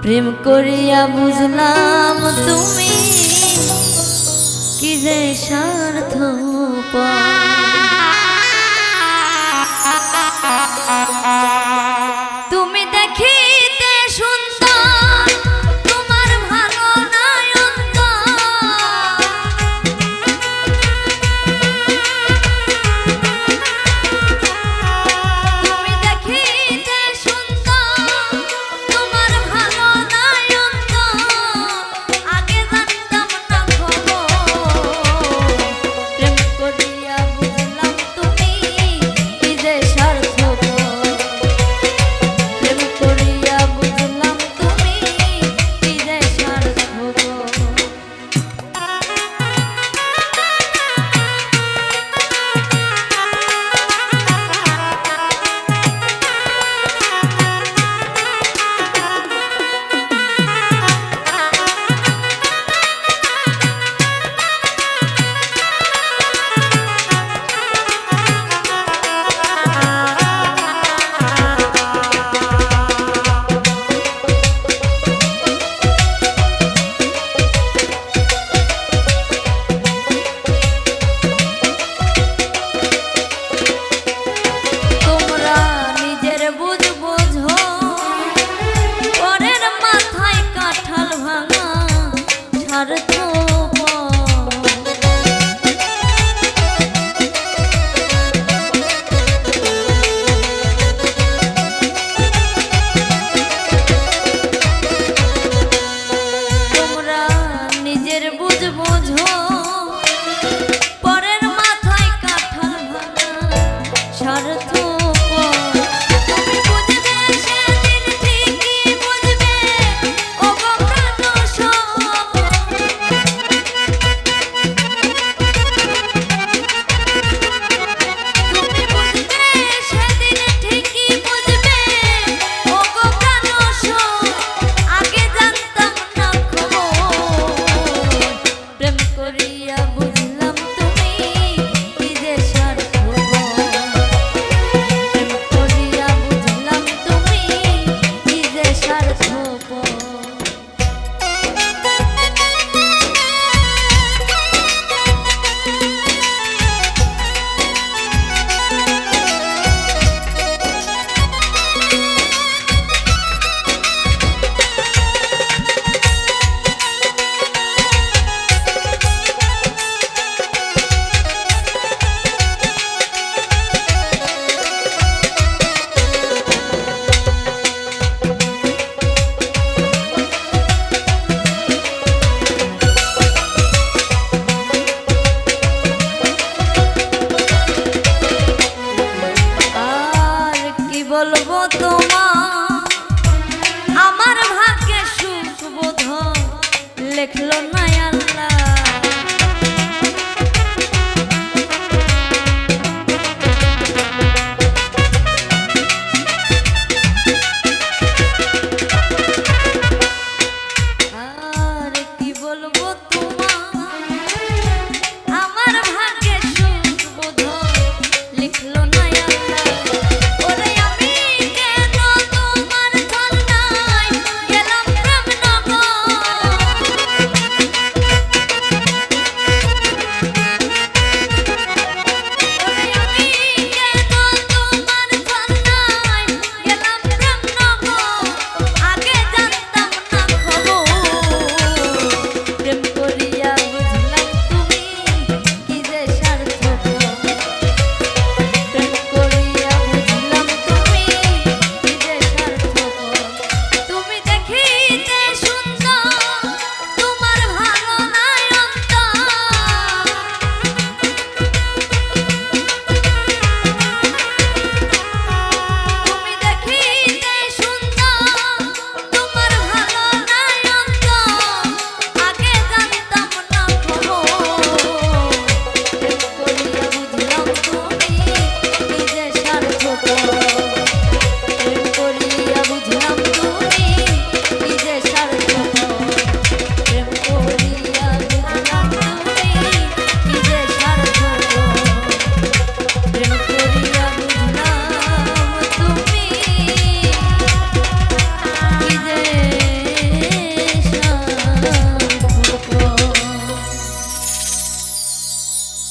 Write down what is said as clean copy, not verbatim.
প্রেম করিয়া বুঝলাম তুমি কি যে স্বার্থপর। তুমি দেখিতে সুন্দর তোমার ভালো নাই অন্তর। তুমি দেখিতে সুন্দর তোমার ভালো নাই অন্তর। আগে জানতাম না খবর। প্রেম করিয়া বুঝলাম তুমি কি যে স্বার্থপর। প্রেম করিয়া বুঝলাম তুমি কি যে স্বার্থপর। তোমরা নিজের বুঝ বোঝো, পরের মাথায় কাঁঠাল ভাঙা স্বার্থপর। তোমরা নিজের বুঝ বোঝো, পরের মাথায় কাঁঠাল ভাঙা স্বার্থপর। তুমি বুঝবে সেদিন ঠিকই বুঝবে ওগো প্রাণস। তুমি বুঝবে সেদিন ঠিকই বুঝবে ওগো প্রাণস। আগে জানতাম না খবর। প্রেম করিয়া বুঝলাম তুমি কি যে স্বার্থপর। প্রেম করিয়া বুঝলাম তুমি কি যে স্বার্থপর। আর কি বলবো তোমার, আমার ভাগ্যে সুখ বোধ লেখলো না